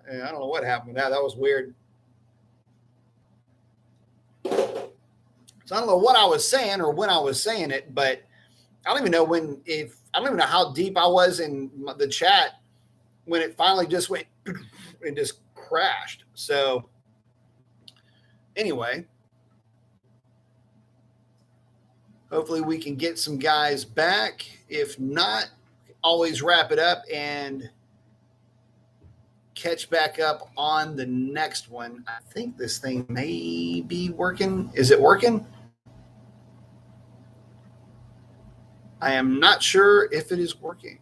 I don't know what happened with that. That was weird. So I don't know what I was saying or when I was saying it, but I don't even know I don't even know how deep I was in the chat when it finally just went and just crashed. So anyway, hopefully we can get some guys back. If not, always wrap it up and catch back up on the next one. I think this thing may be working. Is it working? I am not sure if it is working.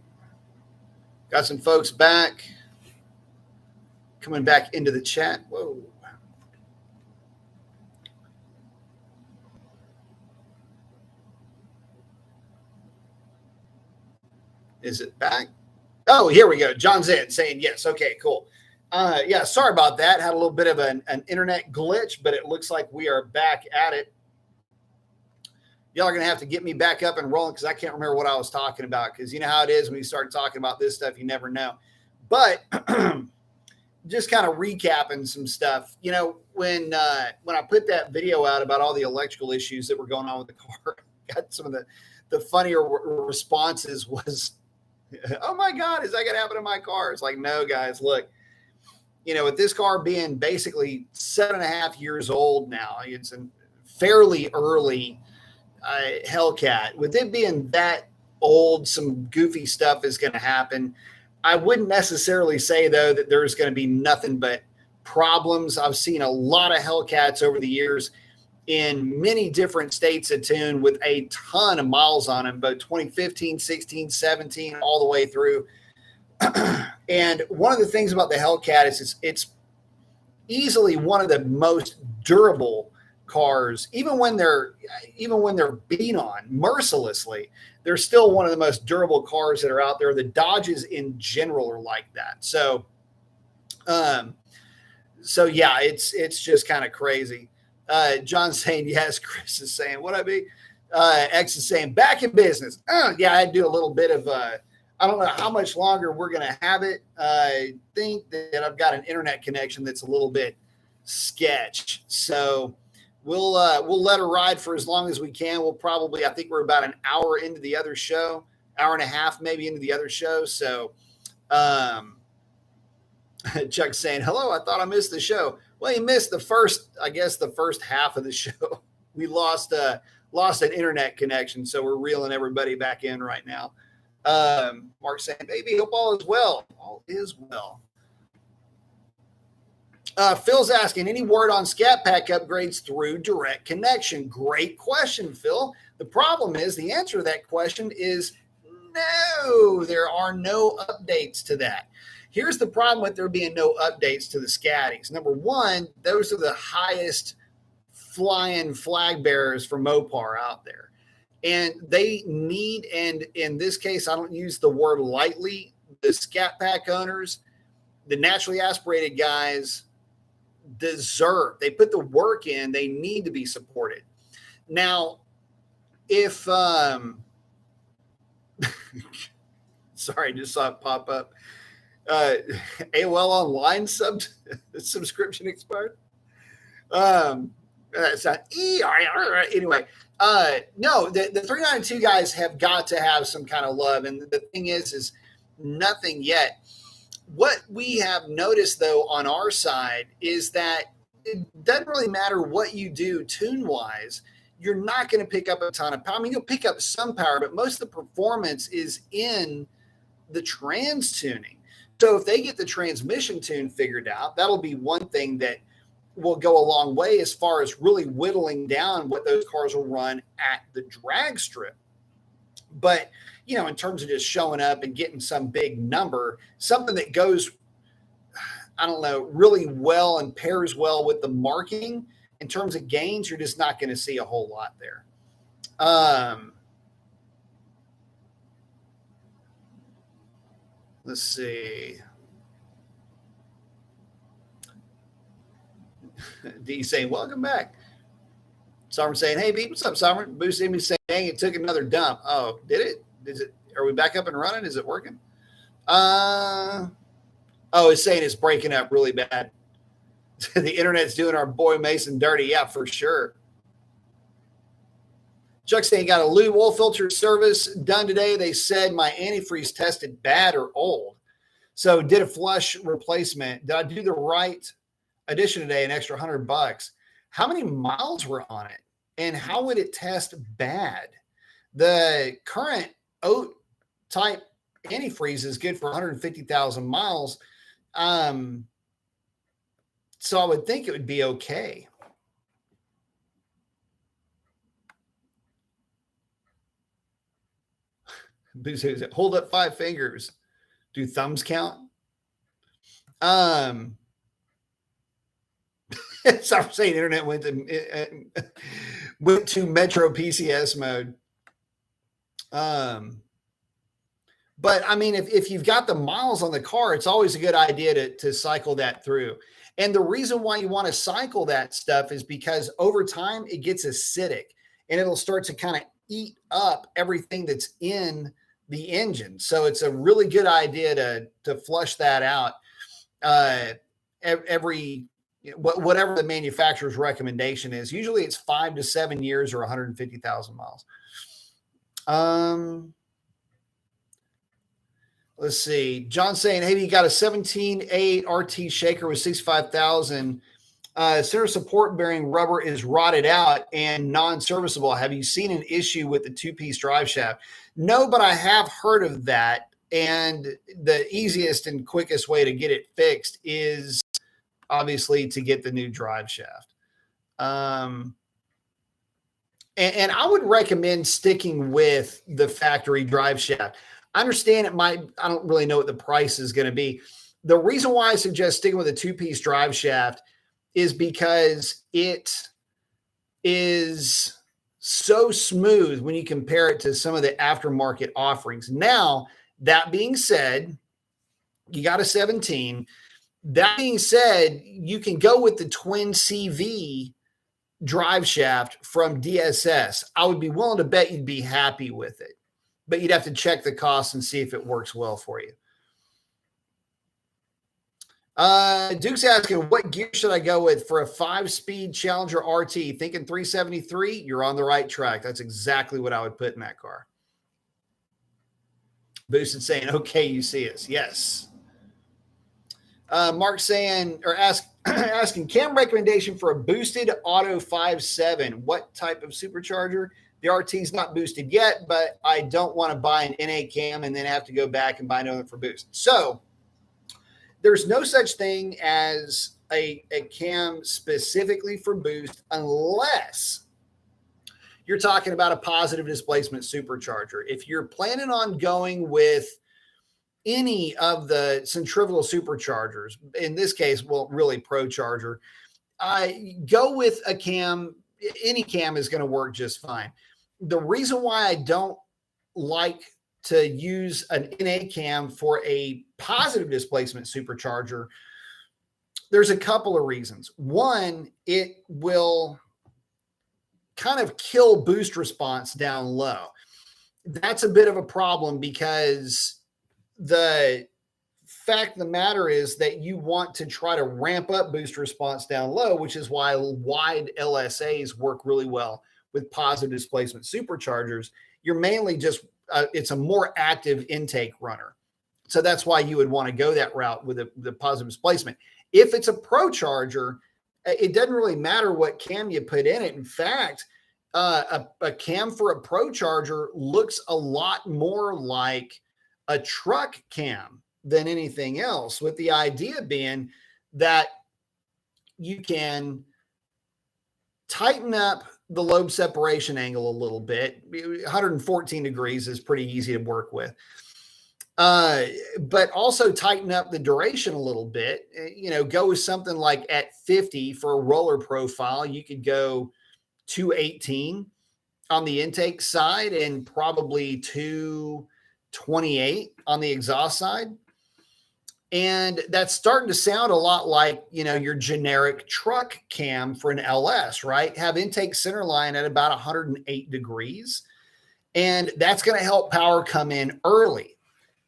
Got some folks back, coming back into the chat. Whoa. Is it back? Oh, here we go. John Zed saying yes. Okay, cool. Yeah, sorry about that. Had a little bit of an internet glitch, but it looks like we are back at it. Y'all are going to have to get me back up and rolling because I can't remember what I was talking about, because you know how it is when you start talking about this stuff, you never know. But just kind of recapping some stuff. You know, when I put that video out about all the electrical issues that were going on with the car, got some of the funnier responses was, oh my God, is that going to happen to my car? It's like, no, guys, look, you know, with this car being basically 7.5 years old now, it's a fairly early Hellcat. With it being that old, some goofy stuff is going to happen. I wouldn't necessarily say, though, that there's going to be nothing but problems. I've seen a lot of Hellcats over the years in many different states of tune with a ton of miles on them, both 2015, 16, 17, all the way through. And one of the things about the Hellcat is it's easily one of the most durable cars. Even when they're beat on mercilessly, they're still one of the most durable cars that are out there. The Dodges in general are like that. So yeah, it's just kind of crazy. John's saying yes. Chris is saying what I be. X is saying back in business. Yeah, I do a little bit of. I don't know how much longer we're going to have it. I think that I've got an internet connection that's a little bit sketch. So we'll let her ride for as long as we can. We'll probably, I think we're about an hour into the other show, hour and a half maybe into the other show. So Chuck's saying, hello, I thought I missed the show. Well, you missed the first half of the show. We lost an internet connection, so we're reeling everybody back in right now. Mark saying, baby, hope all is well. All is well. Phil's asking, any word on Scat Pack upgrades through direct connection? Great question, Phil. The problem is, the answer to that question is no, there are no updates to that. Here's the problem with there being no updates to the Scatties. Number one, those are the highest flying flag bearers for Mopar out there. And they need, and in this case, I don't use the word lightly, the Scat Pack owners, the naturally aspirated guys deserve, they put the work in, they need to be supported. Now, if, sorry, just saw it pop up. AOL Online subscription expired. It's not anyway. No, the 392 guys have got to have some kind of love, and the thing is nothing yet. What we have noticed though on our side is that it doesn't really matter what you do tune wise. You're not going to pick up a ton of power. I mean, you'll pick up some power, but most of the performance is in the trans tuning. So if they get the transmission tune figured out, that'll be one thing that will go a long way as far as really whittling down what those cars will run at the drag strip. But, you know, in terms of just showing up and getting some big number, something that goes, I don't know, really well and pairs well with the marketing in terms of gains, you're just not going to see a whole lot there. Let's see. D saying, welcome back. Sovereign saying, hey, Pete, what's up, Sovereign? Boo see me saying, dang, it took another dump. Oh, did it? Is it? Are we back up and running? Is it working? Oh, it's saying it's breaking up really bad. The internet's doing our boy Mason dirty. Yeah, for sure. Chuck saying, got a lube oil filter service done today. They said my antifreeze tested bad or old. So did a flush replacement. Did I do the right addition today? An extra $100. How many miles were on it? And how would it test bad? The current oat type antifreeze is good for 150,000 miles. So I would think it would be okay. Hold up 5 fingers. Do thumbs count? So I'm saying internet went to Metro PCS mode. But I mean, if you've got the miles on the car, it's always a good idea to cycle that through. And the reason why you want to cycle that stuff is because over time it gets acidic and it'll start to kind of eat up everything that's in the engine. So it's a really good idea to flush that out whatever the manufacturer's recommendation is. Usually it's 5 to 7 years or 150,000 miles. Let's see. John saying, hey, you got a 17.8 RT shaker with 65,000. Center support bearing rubber is rotted out and non-serviceable. Have you seen an issue with the 2-piece drive shaft? No, but I have heard of that. And the easiest and quickest way to get it fixed is obviously to get the new drive shaft. And I would recommend sticking with the factory drive shaft. I understand I don't really know what the price is going to be. The reason why I suggest sticking with a 2-piece drive shaft is because it is so smooth when you compare it to some of the aftermarket offerings. Now, that being said, you got a 17. That being said, you can go with the twin CV drive shaft from DSS. I would be willing to bet you'd be happy with it, but you'd have to check the cost and see if it works well for you. Duke's asking, what gear should I go with for a 5-speed Challenger RT? Thinking 373, you're on the right track. That's exactly what I would put in that car. Boosted saying, okay, you see us. Yes. Mark saying, or asking cam recommendation for a boosted Auto 5.7. What type of supercharger? The RT's not boosted yet, but I don't want to buy an NA cam and then have to go back and buy another for boost. So there's no such thing as a cam specifically for boost unless you're talking about a positive displacement supercharger. If you're planning on going with any of the centrifugal superchargers, in this case, well, really Pro Charger, go with a cam. Any cam is going to work just fine. The reason why I don't like to use an NA cam for a positive displacement supercharger, there's a couple of reasons. One, it will kind of kill boost response down low. That's a bit of a problem because the fact of the matter is that you want to try to ramp up boost response down low, which is why wide LSAs work really well with positive displacement superchargers. You're mainly just, it's a more active intake runner. So that's why you would want to go that route with the positive displacement. If it's a Pro Charger, it doesn't really matter what cam you put in it. In fact, a cam for a Pro Charger looks a lot more like a truck cam than anything else, with the idea being that you can tighten up the lobe separation angle a little bit. 114 degrees is pretty easy to work with. But also tighten up the duration a little bit. Go with something like at 50 for a roller profile. You could go 218 on the intake side and probably 228 on the exhaust side. And that's starting to sound a lot like, your generic truck cam for an LS, right? Have intake center line at about 108 degrees. And that's going to help power come in early.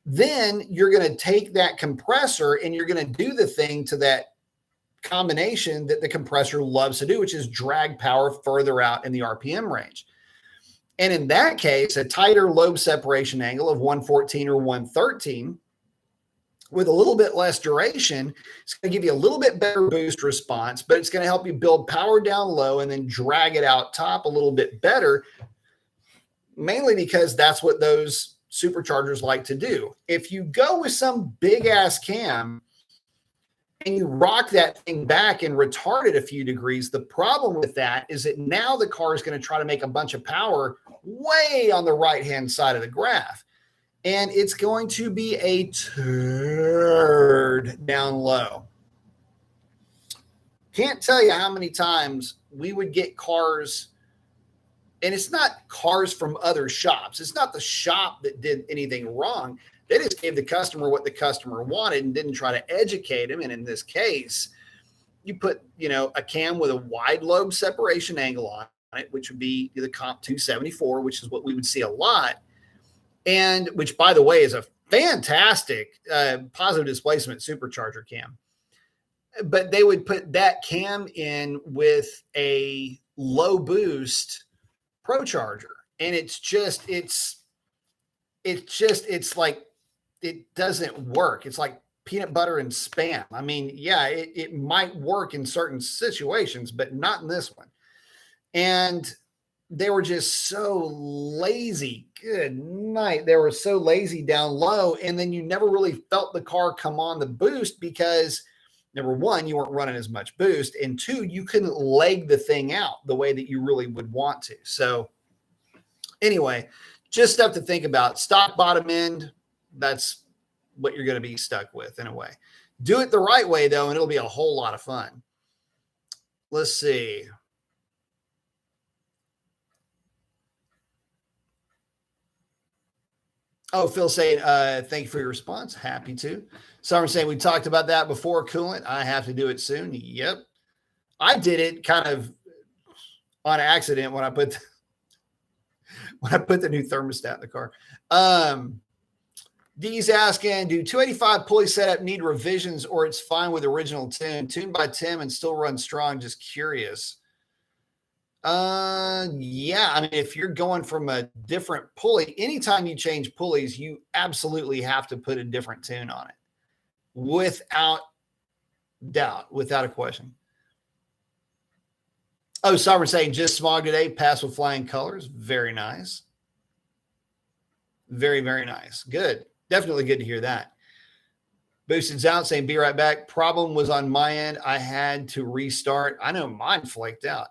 Then you're going to take that compressor and you're going to do the thing to that combination that the compressor loves to do, which is drag power further out in the RPM range. And in that case, a tighter lobe separation angle of 114 or 113 with a little bit less duration, it's going to give you a little bit better boost response, but it's going to help you build power down low and then drag it out top a little bit better, mainly because that's what those superchargers like to do. If you go with some big ass cam and you rock that thing back and retard it a few degrees, the problem with that is that now the car is going to try to make a bunch of power way on the right-hand side of the graph. And it's going to be a turd down low. Can't tell you how many times we would get cars, and it's not cars from other shops. It's not the shop that did anything wrong. They just gave the customer what the customer wanted and didn't try to educate him. And in this case, you put, a cam with a wide lobe separation angle on it, which would be the Comp 274, which is what we would see a lot. And which, by the way, is a fantastic positive displacement supercharger cam. But they would put that cam in with a low boost Pro Charger. And it's like, it doesn't work. It's like peanut butter and Spam. I mean, yeah, it might work in certain situations, but not in this one. And they were just so lazy. Good night. They were so lazy down low. And then you never really felt the car come on the boost because, number one, you weren't running as much boost. And two, you couldn't leg the thing out the way that you really would want to. So anyway, just stuff to think about. Stock bottom end, that's what you're going to be stuck with in a way. Do it the right way, though, and it'll be a whole lot of fun. Let's see. Oh, Phil saying, thank you for your response. Happy to. Summer saying, we talked about that before, coolant. I have to do it soon. Yep. I did it kind of on accident when I put the new thermostat in the car. Dee's asking, do 285 pulley setup need revisions or it's fine with original tune? Tuned by Tim and still run strong. Just curious. Yeah. I mean, if you're going from a different pulley, anytime you change pulleys, you absolutely have to put a different tune on it. Without doubt, without a question. Oh, Sovereign saying just smog today, pass with flying colors. Very nice. Very, very nice. Good. Definitely good to hear that. Boosted's out saying, be right back. Problem was on my end. I had to restart. I know mine flaked out.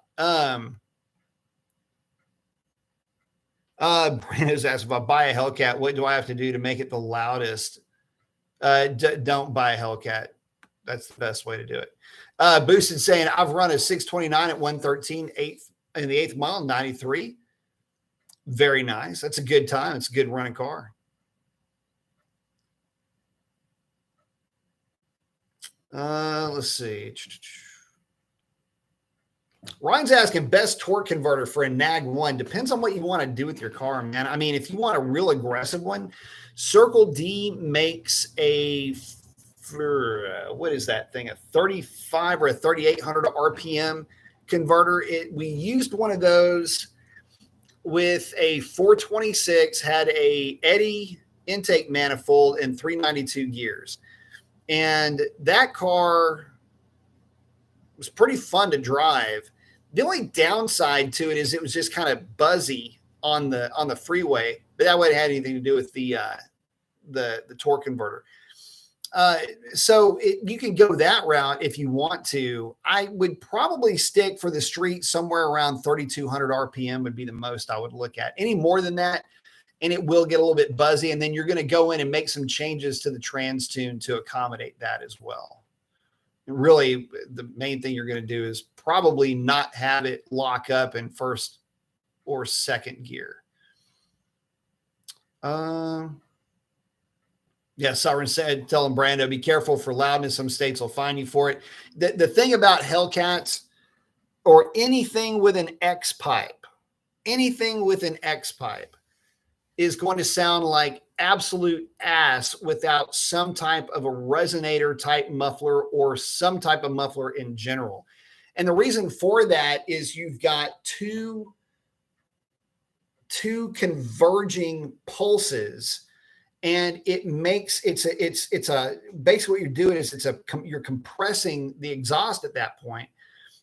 Brandon's asked, if I buy a Hellcat, what do I have to do to make it the loudest? Don't buy a Hellcat. That's the best way to do it. Boosted saying, I've run a 629 at 113 in the 8th mile, 93. Very nice. That's a good time. It's a good running car. Let's see. Ryan's asking, best torque converter for a NAG 1. Depends on what you want to do with your car, man. I mean, if you want a real aggressive one, Circle D makes a, what is that thing? A 35 or a 3,800 RPM converter. We used one of those with a 426, had a Eddy intake manifold and 392 gears. And that car was pretty fun to drive. The only downside to it is it was just kind of buzzy on the freeway, but that wouldn't have anything to do with the torque converter. So you can go that route if you want to. I would probably stick for the street somewhere around 3,200 RPM would be the most I would look at. Any more than that, and it will get a little bit buzzy, and then you're going to go in and make some changes to the trans tune to accommodate that as well. Really, the main thing you're going to do is probably not have it lock up in first or second gear. Yeah, Sovereign said, telling Brando, be careful for loudness. Some states will fine you for it. The thing about Hellcats or anything with an X pipe is going to sound like absolute ass without some type of a resonator type muffler or some type of muffler in general. And the reason for that is you've got two converging pulses, and it makes it's a basically what you're doing is you're compressing the exhaust at that point.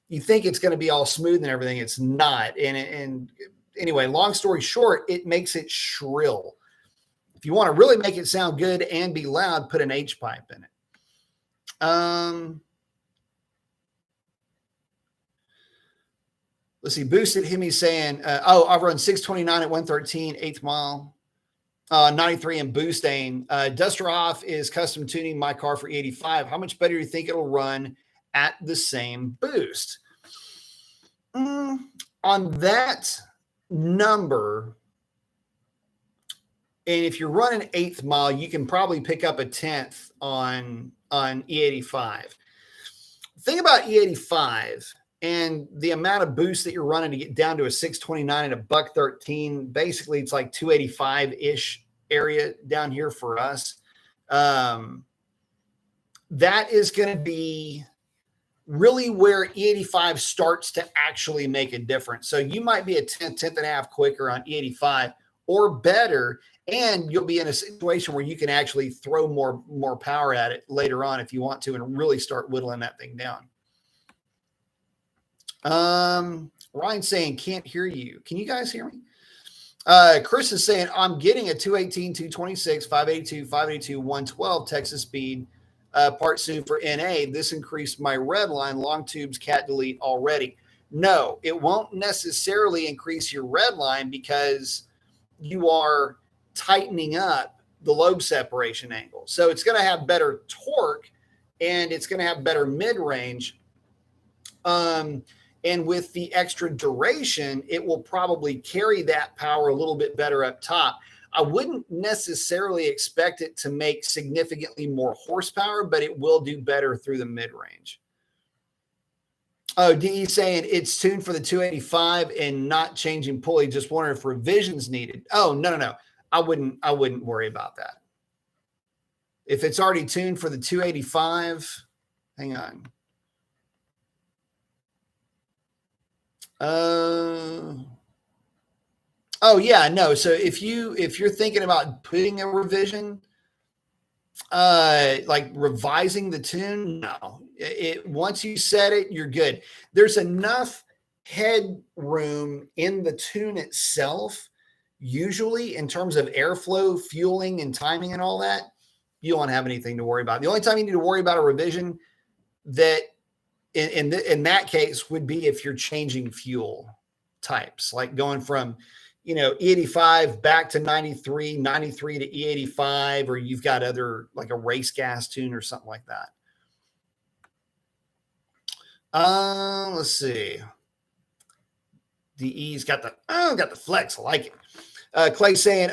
You think it's going to be all smooth and everything. It's not. And anyway, long story short, it makes it shrill. If you want to really make it sound good and be loud, put an H pipe in it. Let's see. Boosted Hemi saying, I've run 629 at 113, 8th mile, 93 in Boostain. Duster Off is custom tuning my car for 85. How much better do you think it'll run at the same boost? On that number, and if you're running 8th mile, you can probably pick up a 10th on E85. The thing about E85 and the amount of boost that you're running to get down to a 629 and a $113, basically it's like 285-ish area down here for us. That is going to be really where E85 starts to actually make a difference. So you might be a 10th and a half quicker on E85 or better, and you'll be in a situation where you can actually throw more power at it later on if you want to and really start whittling that thing down. Ryan saying, can't hear you. Can you guys hear me? Chris is saying, I'm getting a 218, 226, 582, 582, 112 Texas speed part soon for NA. This increased my red line, long tubes, cat delete already. No, it won't necessarily increase your red line because you are tightening up the lobe separation angle. So it's going to have better torque and it's going to have better mid-range. And with the extra duration, it will probably carry that power a little bit better up top. I wouldn't necessarily expect it to make significantly more horsepower, but it will do better through the mid-range. Oh, DE saying it's tuned for the 285 and not changing pulley. Just wondering if revisions needed. Oh, no. I wouldn't worry about that. If it's already tuned for the 285, hang on. Oh yeah, no. So if you're thinking about putting a revision, like revising the tune, no. Once you set it, you're good. There's enough headroom in the tune itself, usually in terms of airflow, fueling, and timing and all that. You don't have anything to worry about. The only time you need to worry about a revision that in that case would be if you're changing fuel types, like going from, E85 back to 93 to E85, or you've got other like a race gas tune or something like that. Let's see. DE's got the flex. I like it. Clay saying,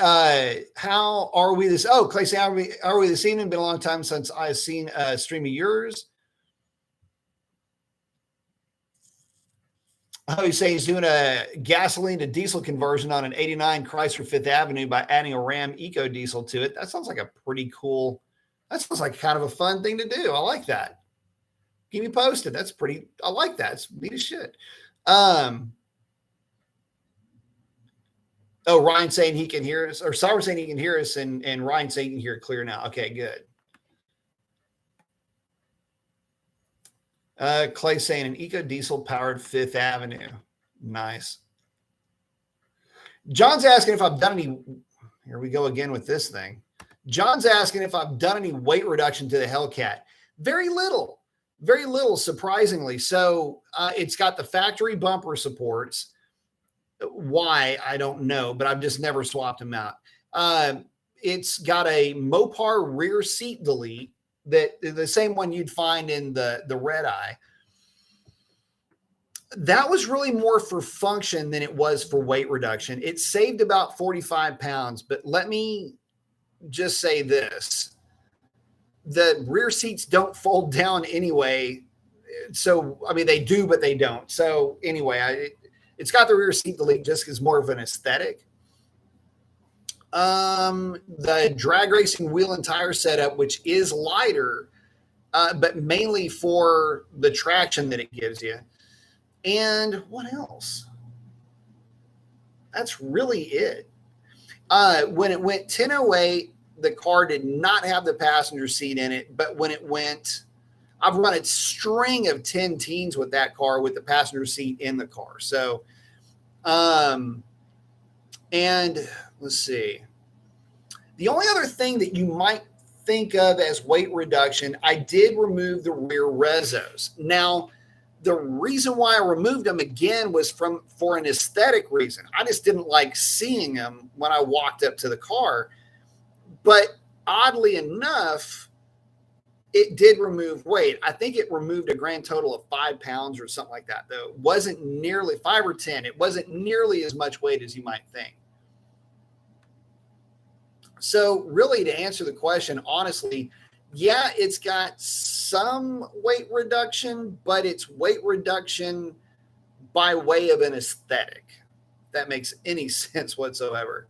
how are we this? Oh, Clay saying, are we this evening? Been a long time since I've seen a stream of yours. Oh, he's saying he's doing a gasoline to diesel conversion on an 89 Chrysler 5th Avenue by adding a Ram Eco Diesel to it. That sounds like a pretty cool, that sounds like kind of a fun thing to do. I like that. Keep me posted. That's pretty, I like that. It's neat as shit. Oh, Ryan saying he can hear us, or Sauer saying he can hear us, and Ryan saying he can hear it clear now. Okay, good. Clay saying an Eco Diesel powered 5th Avenue. Nice. John's asking if I've done any, here we go again with this thing. John's asking if I've done any weight reduction to the Hellcat. Very little, surprisingly. So it's got the factory bumper supports. Why, I don't know, but I've just never swapped them out. It's got a Mopar rear seat delete, that the same one you'd find in the Red Eye. That was really more for function than it was for weight reduction. It saved about 45 pounds, but let me just say this. The rear seats don't fold down anyway. So, I mean, they do, but they don't. So anyway, it's got the rear seat delete just as more of an aesthetic. The drag racing wheel and tire setup, which is lighter, but mainly for the traction that it gives you. And what else? That's really it. When it went 1008, the car did not have the passenger seat in it, but when it went, I've run a string of 10 teens with that car with the passenger seat in the car. So, and let's see. The only other thing that you might think of as weight reduction, I did remove the rear rezos. Now, the reason why I removed them again was for an aesthetic reason. I just didn't like seeing them when I walked up to the car. But oddly enough, it did remove weight. I think it removed a grand total of 5 pounds or something like that, though. It wasn't nearly 5 or 10. It wasn't nearly as much weight as you might think. So really, to answer the question, honestly, yeah, it's got some weight reduction, but it's weight reduction by way of an aesthetic. If that makes any sense whatsoever.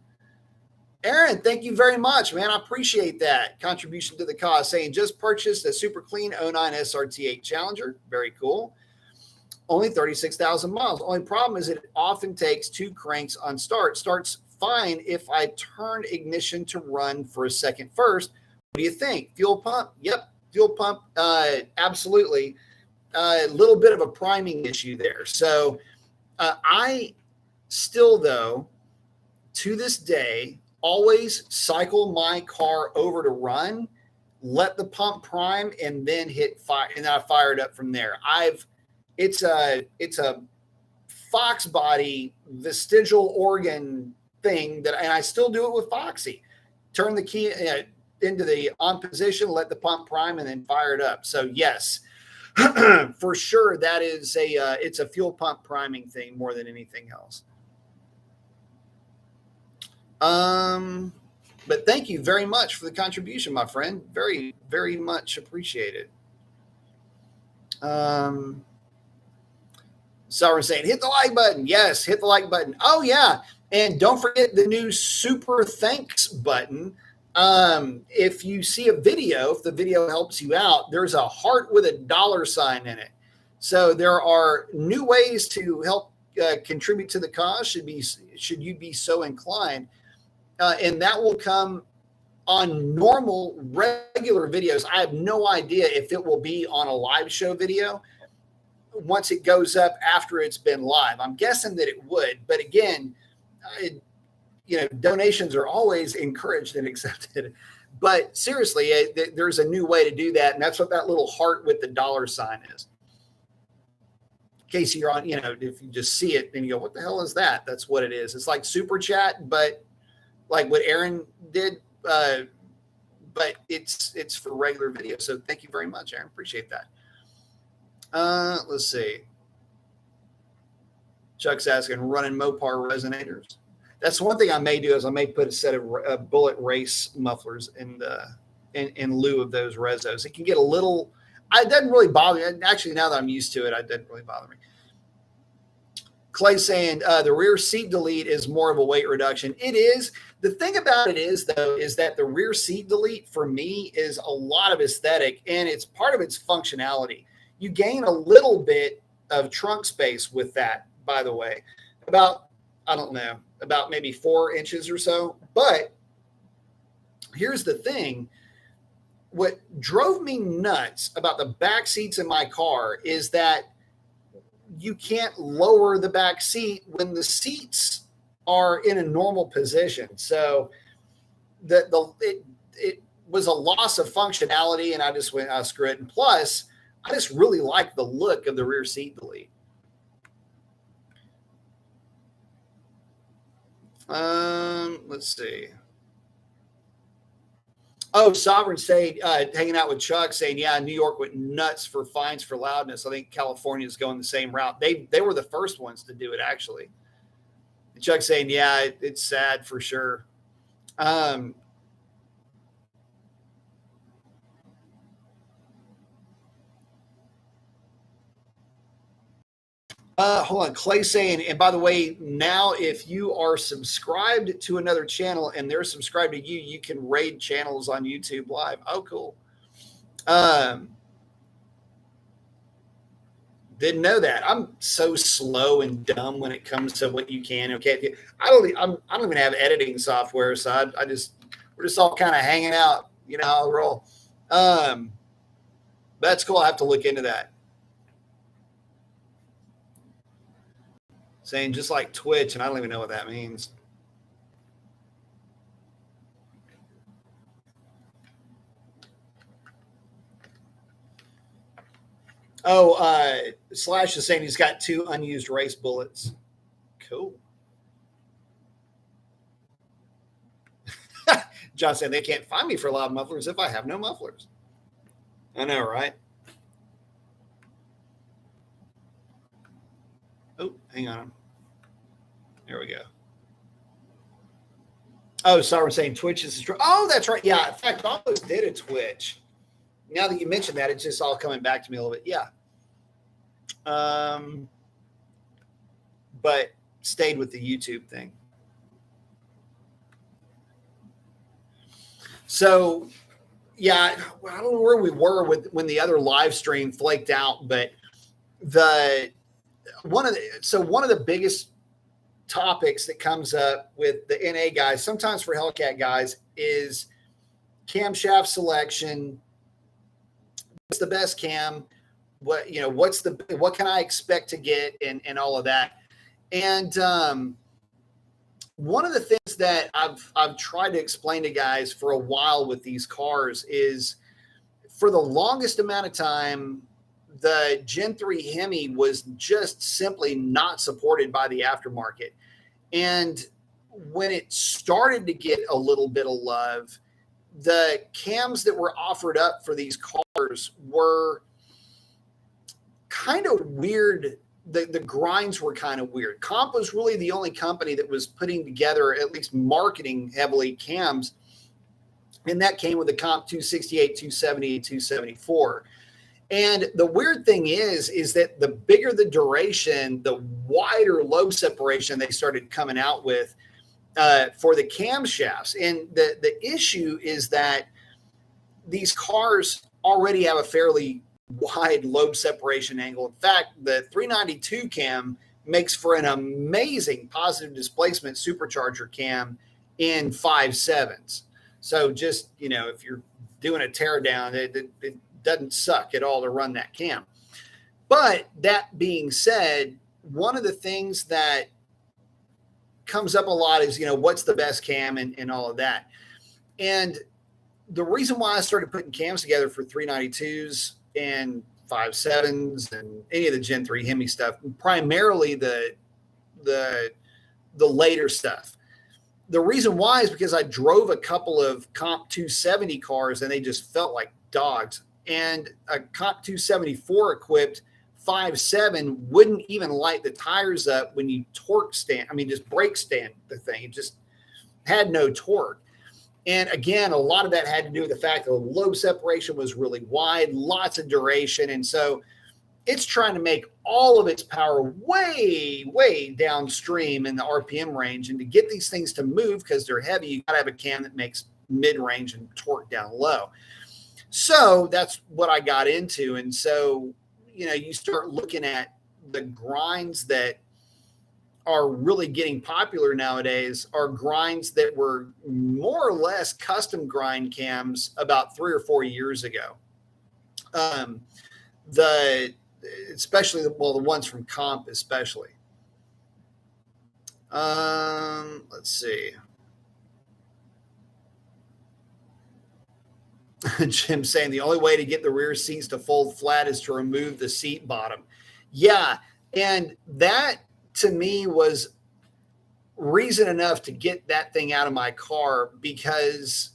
Aaron, thank you very much, man. I appreciate that contribution to the cause. Saying just purchased a super clean 09 SRT8 Challenger. Very cool. Only 36,000 miles. Only problem is it often takes 2 cranks on start. Starts fine if I turn ignition to run for a second first. What do you think? Fuel pump? Yep. Fuel pump. Absolutely. A little bit of a priming issue there. So I still, though, to this day, always cycle my car over to run, let the pump prime, and then hit fire, and I fire it up from there. It's a Fox body vestigial organ thing that, and I still do it with Foxy. Turn the key into the on position, let the pump prime, and then fire it up. So yes, for sure, that is it's a fuel pump priming thing more than anything else. But thank you very much for the contribution, my friend. Very, very much appreciated. Sovereign saying, hit the like button. Yes, hit the like button. Oh, yeah. And don't forget the new super thanks button. If you see a video, if the video helps you out, there's a heart with a $sign in it. So there are new ways to help contribute to the cause, should you be so inclined. And that will come on normal, regular videos. I have no idea if it will be on a live show video once it goes up after it's been live. I'm guessing that it would. But again, donations are always encouraged and accepted. But seriously, there's a new way to do that. And that's what that little heart with the $sign is. In case you're on, if you just see it and you go, what the hell is that? That's what it is. It's like super chat, but like what Aaron did, but it's for regular video. So thank you very much, Aaron. Appreciate that. Let's see. Chuck's asking, running Mopar resonators. That's one thing I may do is I may put a set of bullet race mufflers in lieu of those rezos. It can get a little. It doesn't really bother me. Actually, now that I'm used to it, it doesn't really bother me. Clay saying the rear seat delete is more of a weight reduction. It is. The thing about it is, though, is that the rear seat delete for me is a lot of aesthetic, and it's part of its functionality. You gain a little bit of trunk space with that, by the way, about maybe 4 inches or so. But here's the thing. What drove me nuts about the back seats in my car is that you can't lower the back seat when the seats are in a normal position. So it was a loss of functionality, and I just went, screw it. And plus, I just really like the look of the rear seat delete. Let's see. Oh, Sovereign saying, hanging out with Chuck saying, yeah, New York went nuts for fines for loudness. I think California is going the same route. They were the first ones to do it, actually. And Chuck saying, yeah, it's sad for sure. Hold on. Clay saying, and by the way, now if you are subscribed to another channel and they're subscribed to you, you can raid channels on YouTube Live. Oh, cool. Didn't know that. I'm so slow and dumb when it comes to what you can. Okay, I don't even have editing software, so we're just all kind of hanging out. You know how I roll. That's cool. I have to look into that. Saying just like Twitch, and I don't even know what that means. Oh, Slash is saying he's got 2 unused race bullets. Cool. John said they can't find me for loud mufflers if I have no mufflers. I know, right? Oh, hang on. There we go. Oh, sorry, we're saying Twitch is. Oh, that's right. Yeah, in fact, I almost did a Twitch. Now that you mentioned that, it's just all coming back to me a little bit. Yeah. But stayed with the YouTube thing. So, yeah, I don't know where we were when the other live stream flaked out, but one of the biggest topics that comes up with the NA guys, sometimes for Hellcat guys, is camshaft selection. What's the best cam? What can I expect to get and all of that. And one of the things that I've tried to explain to guys for a while with these cars is, for the longest amount of time, the Gen 3 Hemi was just simply not supported by the aftermarket. And when it started to get a little bit of love, the cams that were offered up for these cars were kind of weird. The grinds were kind of weird. Comp was really the only company that was putting together, at least marketing heavily, cams. And that came with the Comp 268, 270, 274. And the weird thing is that the bigger the duration, the wider lobe separation they started coming out with for the camshafts. And the issue is that these cars already have a fairly wide lobe separation angle. In fact, the 392 cam makes for an amazing positive displacement supercharger cam in 5.7s. So just, if you're doing a teardown, it doesn't suck at all to run that cam. But that being said, one of the things that comes up a lot is, what's the best cam and all of that. And the reason why I started putting cams together for 392s and 5.7s and any of the Gen 3 Hemi stuff, primarily the later stuff. The reason why is because I drove a couple of Comp 270 cars and they just felt like dogs. And a Comp 274 equipped 5.7 wouldn't even light the tires up when you just brake stand the thing. It just had no torque. And again, a lot of that had to do with the fact that the lobe separation was really wide, lots of duration. And so it's trying to make all of its power way, way downstream in the RPM range. And to get these things to move, because they're heavy, you got to have a cam that makes mid-range and torque down low. So that's what I got into. And so, you start looking at the grinds that are really getting popular nowadays are grinds that were more or less custom grind cams about 3 or 4 years ago. Especially the ones from Comp, especially. Let's see. Jim saying the only way to get the rear seats to fold flat is to remove the seat bottom. Yeah. And that to me was reason enough to get that thing out of my car, because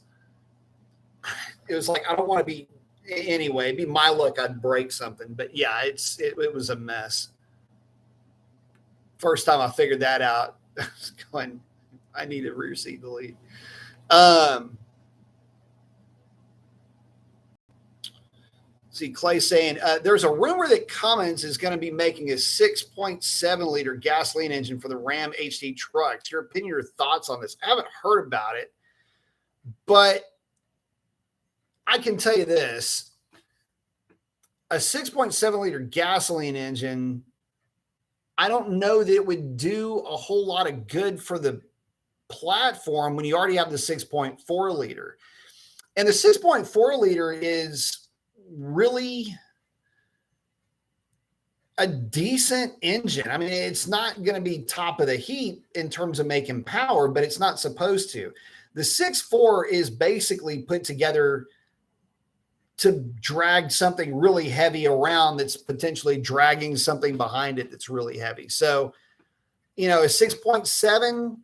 it was like, I don't want to be, anyway, it'd be my luck I'd break something. But yeah, it was a mess. First time I figured that out, I was going, I need a rear seat delete. See, Clay saying, there's a rumor that Cummins is going to be making a 6.7 liter gasoline engine for the Ram HD trucks. Your opinion or thoughts on this? I haven't heard about it, but I can tell you this. A 6.7 liter gasoline engine, I don't know that it would do a whole lot of good for the platform when you already have the 6.4 liter. And the 6.4 liter is really a decent engine. I mean, it's not going to be top of the heap in terms of making power, but it's not supposed to. The 6.4 is basically put together to drag something really heavy around that's potentially dragging something behind it that's really heavy. So, a 6.7,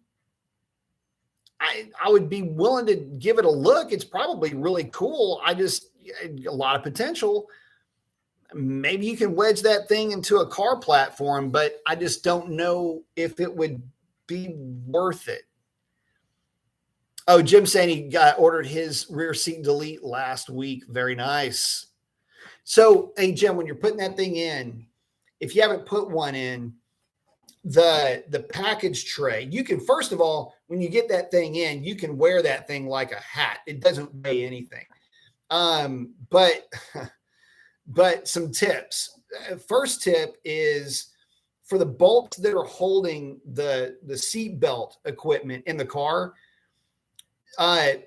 I would be willing to give it a look. It's probably really cool. A lot of potential. Maybe you can wedge that thing into a car platform, but I just don't know if it would be worth it. Oh, Jim saying he ordered his rear seat delete last week. Very nice. So, hey, Jim, when you're putting that thing in, if you haven't put one in, the package tray, you can, first of all, when you get that thing in, you can wear that thing like a hat. It doesn't weigh anything. But some tips. First tip is for the bolts that are holding the seat belt equipment in the car, don't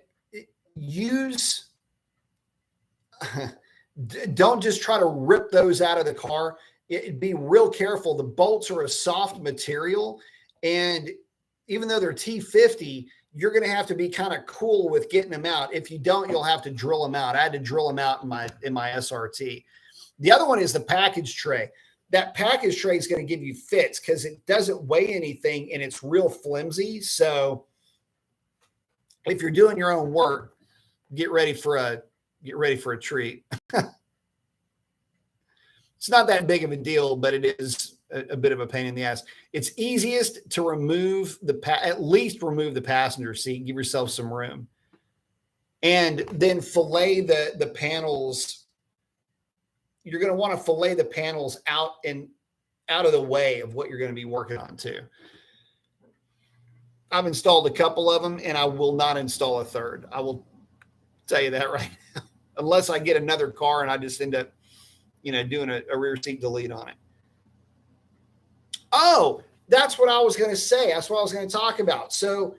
just try to rip those out of the car. Be real careful. The bolts are a soft material, and even though they're T50, you're going to have to be kind of cool with getting them out. If you don't, you'll have to drill them out. I had to drill them out in my SRT. The other one is the package tray. That package tray is going to give you fits because it doesn't weigh anything and it's real flimsy. So if you're doing your own work, get ready for a treat. It's not that big of a deal, but it is a bit of a pain in the ass. It's easiest to remove at least remove the passenger seat, give yourself some room, and then fillet the panels. You're going to want to fillet the panels out of the way of what you're going to be working on too. I've installed a couple of them, and I will not install a third. I will tell you that right now, unless I get another car and I just end up, doing a rear seat delete on it. Oh, that's what I was going to say. That's what I was going to talk about. So,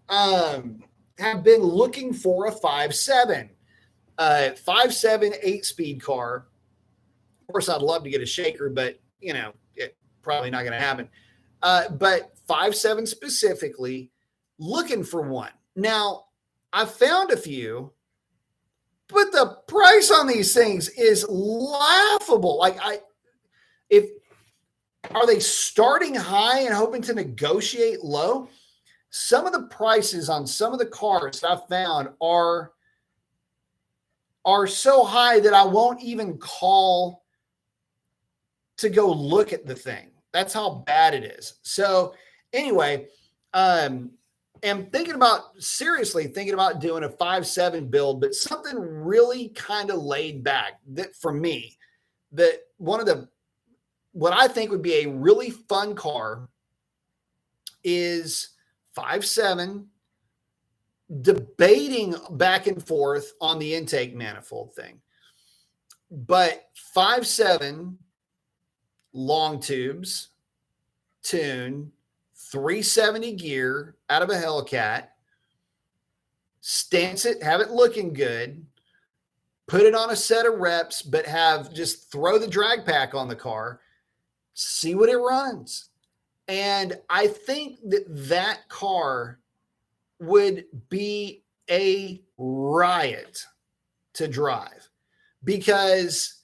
have been looking for a 5.7, 8-speed car. Of course, I'd love to get a shaker, but it's probably not going to happen. But 5.7 specifically, looking for one. Now, I found a few, but the price on these things is laughable. Are they starting high and hoping to negotiate low? Some of the prices on some of the cars that I've found are so high that I won't even call to go look at the thing. That's how bad it is. So anyway, am seriously thinking about doing a 5.7 build, but something really kind of laid back that for me, what I think would be a really fun car is 5.7, debating back and forth on the intake manifold thing, but 5.7 long tubes, tune, 370 gear out of a Hellcat, stance it, have it looking good, put it on a set of reps, but just throw the drag pack on the car, see what it runs. And I think that car would be a riot to drive, because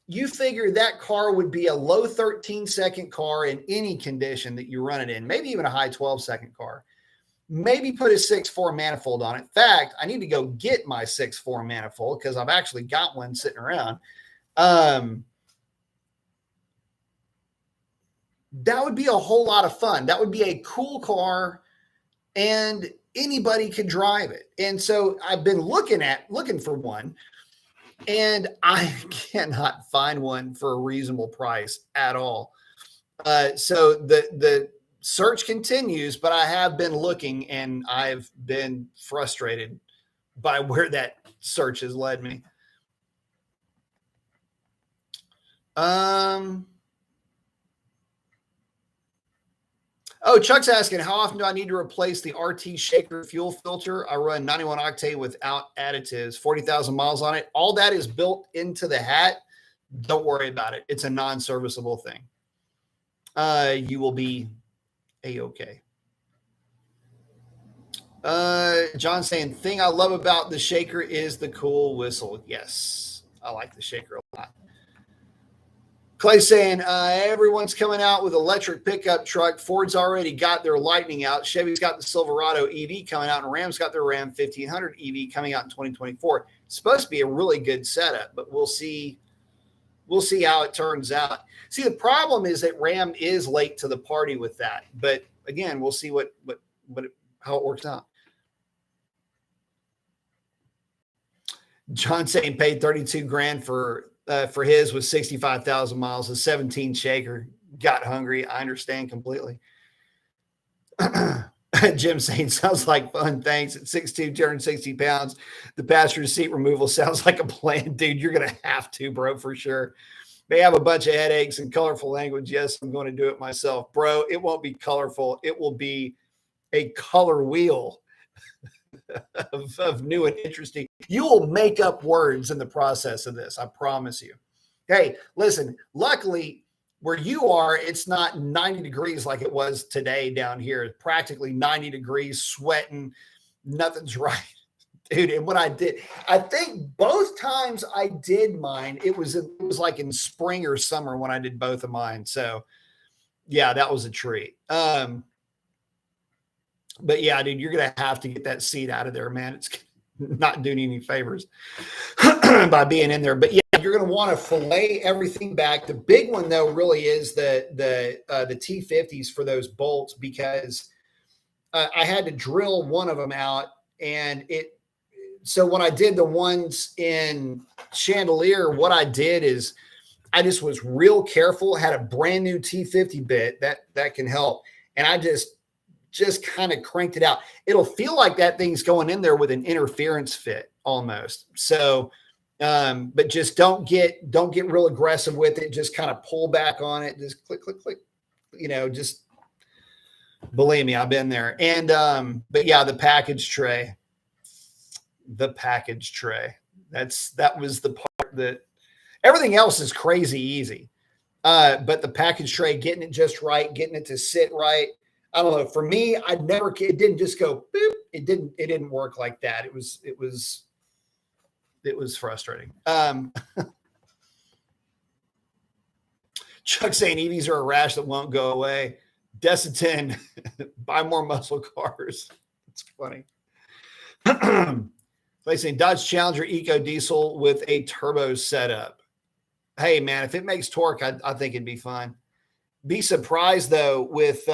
you figure that car would be a low 13-second car in any condition that you run it in, maybe even a high 12-second car. Maybe put a 6.4 manifold on it. In fact, I need to go get my 6.4 manifold because I've actually got one sitting around. That would be a whole lot of fun. That would be a cool car, and anybody could drive it. And so I've been looking for one. and I cannot find one for a reasonable price at all. So the search continues, but I have been looking and I've been frustrated by where that search has led me. Oh, Chuck's asking, how often do I need to replace the RT shaker fuel filter? I run 91 octane without additives, 40,000 miles on it. All that is built into the hat. Don't worry about it. It's a non-serviceable thing. You will be A-okay. John saying, thing I love about the shaker is the cool whistle. Yes, I like the shaker a lot. Clay saying, everyone's coming out with electric pickup truck. Ford's already got their Lightning out. Chevy's got the Silverado EV coming out, and Ram's got their Ram 1500 EV coming out in 2024. It's supposed to be a really good setup, but we'll see. We'll see how it turns out. See, the problem is that Ram is late to the party with that. But again, we'll see how it works out. John saying paid 32 grand for his with 65,000 miles, a 17 shaker. Got hungry. I understand completely. Jim saying, sounds like fun. Thanks. At 6'2", 260 pounds, the passenger seat removal sounds like a plan. Dude, you're going to have to, bro, for sure. May have a bunch of headaches and colorful language. Yes, I'm going to do it myself. Bro, it won't be colorful. It will be a color wheel of new and interesting. You will make up words in the process of this. I promise you. Hey, listen, luckily where you are, it's not 90 degrees like it was today down here. It's practically 90 degrees, sweating. Nothing's right. Dude, and what I did, I think both times I did mine, it was like in spring or summer when I did both of mine. So yeah, that was a treat. But yeah, dude, you're going to have to get that seat out of there, man. It's not doing any favors by being in there. But yeah, you're going to want to fillet everything back. The big one though really is the T50s for those bolts, because I had to drill one of them out, and so when I did the ones in Chandelier, what I did is I just was real careful, had a brand new T50 bit that can help. And I just kind of cranked it out. It'll feel like that thing's going in there with an interference fit almost. So, but just don't get real aggressive with it. Just kind of pull back on it. Just click, click, click, just believe me, I've been there. And, but yeah, the package tray, that was the part that everything else is crazy easy. But the package tray, getting it just right, getting it to sit right. I don't know. For me, it didn't just go boop. It didn't work like that. It was frustrating. Chuck saying EVs are a rash that won't go away. Desitin, buy more muscle cars. It's funny. They saying Dodge Challenger Eco Diesel with a turbo setup. Hey man, if it makes torque, I think it'd be fine. Be surprised though with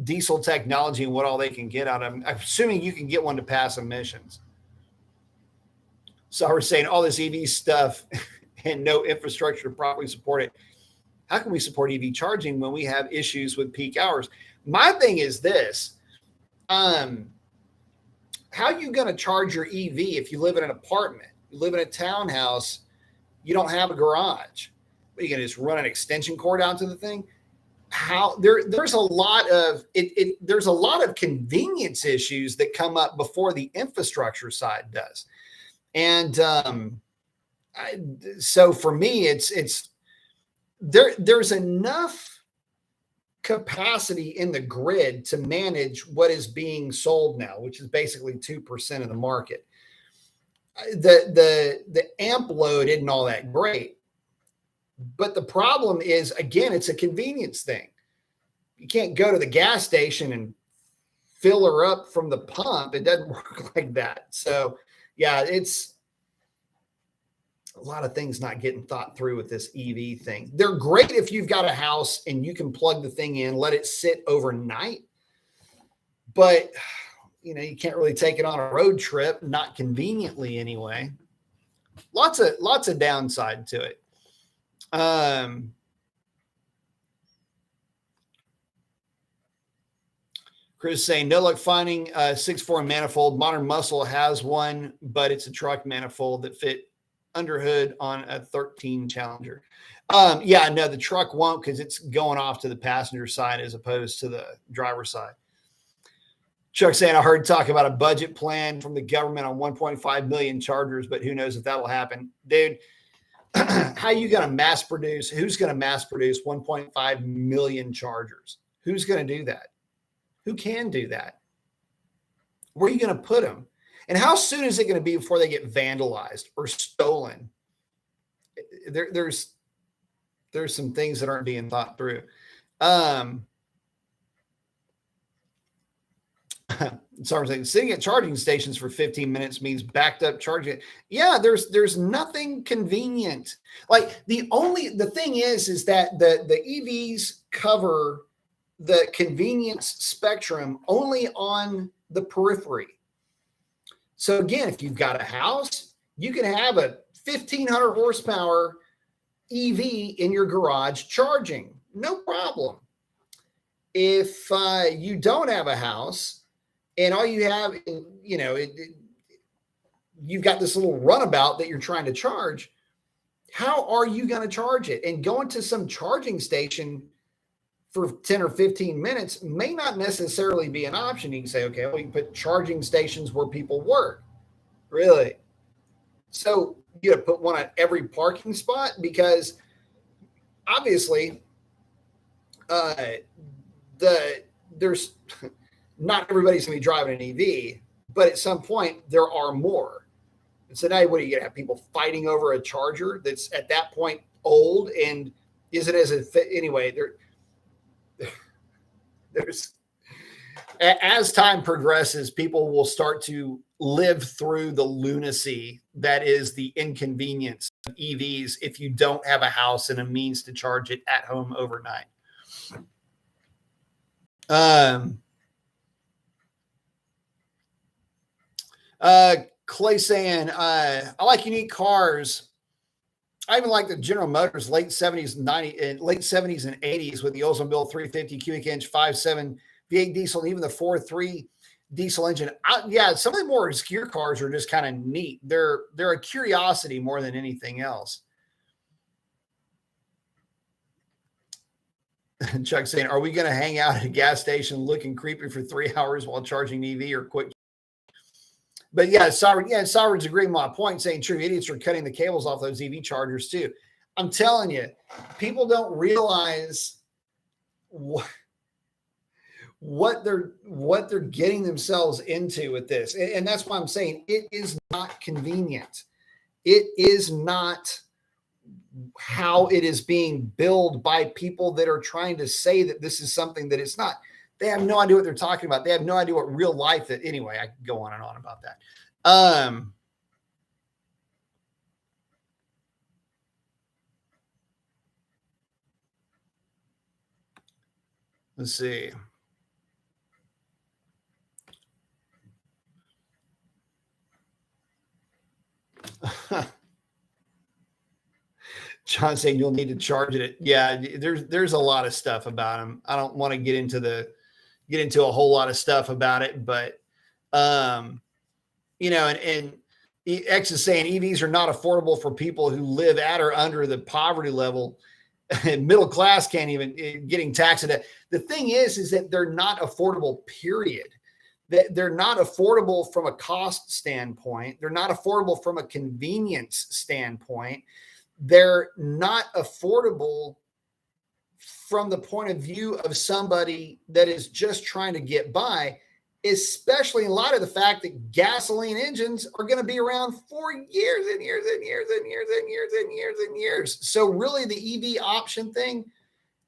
diesel technology and what all they can get out of them. I'm assuming you can get one to pass emissions. So we're saying all this EV stuff and no infrastructure to properly support it. How can we support EV charging when we have issues with peak hours? My thing is this. How are you going to charge your EV if you live in an apartment? You live in a townhouse, you don't have a garage. Are you going to just run an extension cord out to the thing? There's a lot of convenience issues that come up before the infrastructure side does. And so for me, there's enough capacity in the grid to manage what is being sold now, which is basically 2% of the market. The amp load isn't all that great. But the problem is, again, it's a convenience thing. You can't go to the gas station and fill her up from the pump. It doesn't work like that. So, yeah, it's a lot of things not getting thought through with this EV thing. They're great if you've got a house and you can plug the thing in, let it sit overnight. But, you can't really take it on a road trip, not conveniently anyway. lots of downside to it. Chris saying, no luck finding a 6.4 manifold. Modern Muscle has one, but it's a truck manifold that fit under hood on a 13 Challenger. Yeah, no, the truck won't because it's going off to the passenger side as opposed to the driver's side. Chuck saying, I heard talk about a budget plan from the government on 1.5 million chargers, but who knows if that'll happen. Dude, how you going to mass produce? Who's going to mass produce 1.5 million chargers? Who's going to do that? Who can do that? Where are you going to put them? And how soon is it going to be before they get vandalized or stolen? There's some things that aren't being thought through. Sorry, saying sitting at charging stations for 15 minutes means backed up charging. Yeah, there's nothing convenient. Like the thing is that the EVs cover the convenience spectrum only on the periphery. So again, if you've got a house, you can have a 1,500 horsepower EV in your garage charging, no problem. If you don't have a house and all you have, you've got this little runabout that you're trying to charge, how are you going to charge it? And going to some charging station for 10 or 15 minutes may not necessarily be an option. You can say, okay, well, you can put charging stations where people work. Really? So you have to put one at every parking spot because obviously there's not everybody's going to be driving an EV, but at some point there are more. And so now what are you going to have people fighting over a charger that's at that point old and isn't anyway, there's as time progresses, people will start to live through the lunacy that is the inconvenience of EVs if you don't have a house and a means to charge it at home overnight. Clay saying, I like unique cars. I even like the General Motors late 70s and 80s with the Oldsmobile 350 cubic inch 5.7 V8 diesel, and even the 4.3 diesel engine. Yeah, some of the more obscure cars are just kind of neat. They're a curiosity more than anything else. Chuck saying, are we going to hang out at a gas station looking creepy for 3 hours while charging EV or quick? But yeah, Sovereign's agreeing with my point, saying true idiots are cutting the cables off those EV chargers too. I'm telling you, people don't realize what they're getting themselves into with this. And that's why I'm saying it is not convenient. It is not how it is being billed by people that are trying to say that this is something that it's not. They have no idea what they're talking about. They have no idea what real life that anyway, I could go on and on about that. Let's see. John saying you'll need to charge it. Yeah, there's a lot of stuff about them. I don't want to get into a whole lot of stuff about it, but and X is saying EVs are not affordable for people who live at or under the poverty level. Middle class can't even getting taxed. The thing is that they're not affordable, period. They're not affordable from a cost standpoint. They're not affordable from a convenience standpoint. They're not affordable from the point of view of somebody that is just trying to get by, especially in light of the fact that gasoline engines are going to be around for years and years and years and years and years and years and years. So really the EV option thing,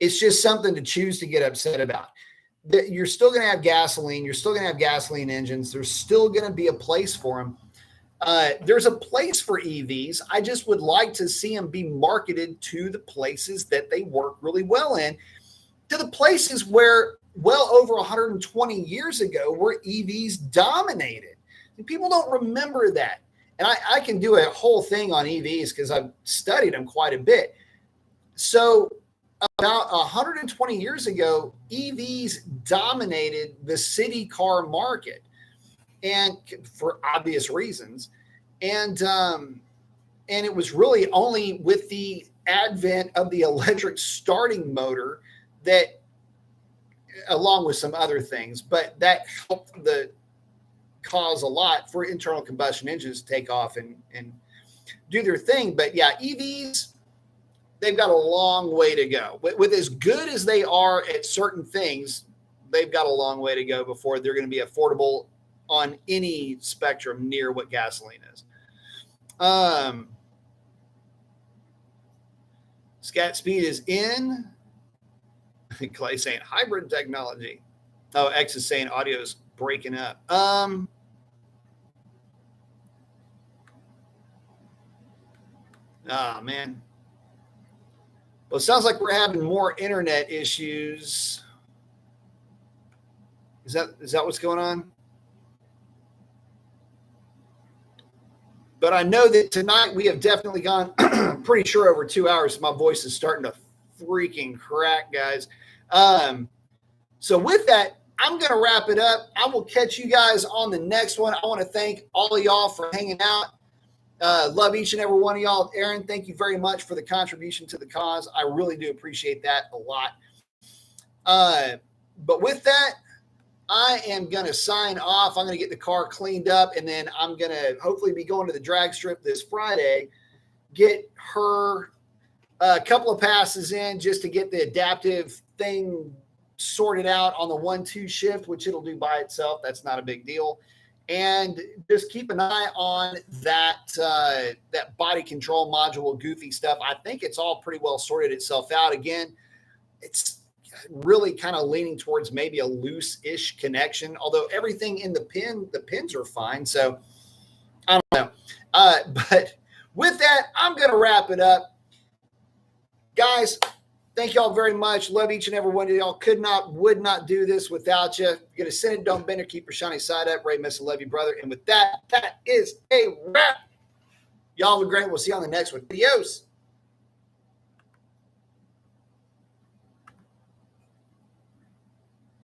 it's just something to choose to get upset about. You're still going to have gasoline. You're still going to have gasoline engines. There's still going to be a place for them. There's a place for EVs. I just would like to see them be marketed to the places that they work really well in, to the places where well over 120 years ago where EVs dominated. And people don't remember that. And I can do a whole thing on EVs because I've studied them quite a bit. So about 120 years ago, EVs dominated the city car market, and for obvious reasons. And it was really only with the advent of the electric starting motor that, along with some other things, but that helped the cause a lot for internal combustion engines to take off and do their thing. But yeah, EVs, they've got a long way to go. With as good as they are at certain things, they've got a long way to go before they're going to be affordable on any spectrum near what gasoline is. Scat speed is in. Clay saying hybrid technology. Oh, X is saying audio is breaking up. Oh, man. Well, it sounds like we're having more internet issues. Is that what's going on? But I know that tonight we have definitely gone pretty sure over 2 hours. My voice is starting to freaking crack, guys. So with that, I'm going to wrap it up. I will catch you guys on the next one. I want to thank all of y'all for hanging out. Love each and every one of y'all. Aaron, thank you very much for the contribution to the cause. I really do appreciate that a lot. But with that, I am going to sign off. I'm going to get the car cleaned up, and then I'm going to hopefully be going to the drag strip this Friday, get her a couple of passes in just to get the adaptive thing sorted out on the 1-2 shift, which it'll do by itself. That's not a big deal. And just keep an eye on that body control module, goofy stuff. I think it's all pretty well sorted itself out. Again, it's really kind of leaning towards maybe a loose-ish connection, although everything in the pins are fine. So I don't know. But with that, I'm going to wrap it up. Guys, thank y'all very much. Love each and every one of y'all. Would not do this without you. You're going to send it, don't bend it, keep your shiny side up. Ray, miss, and love you, brother. And with that, that is a wrap. Y'all have a great one. We'll see you on the next one. Adios.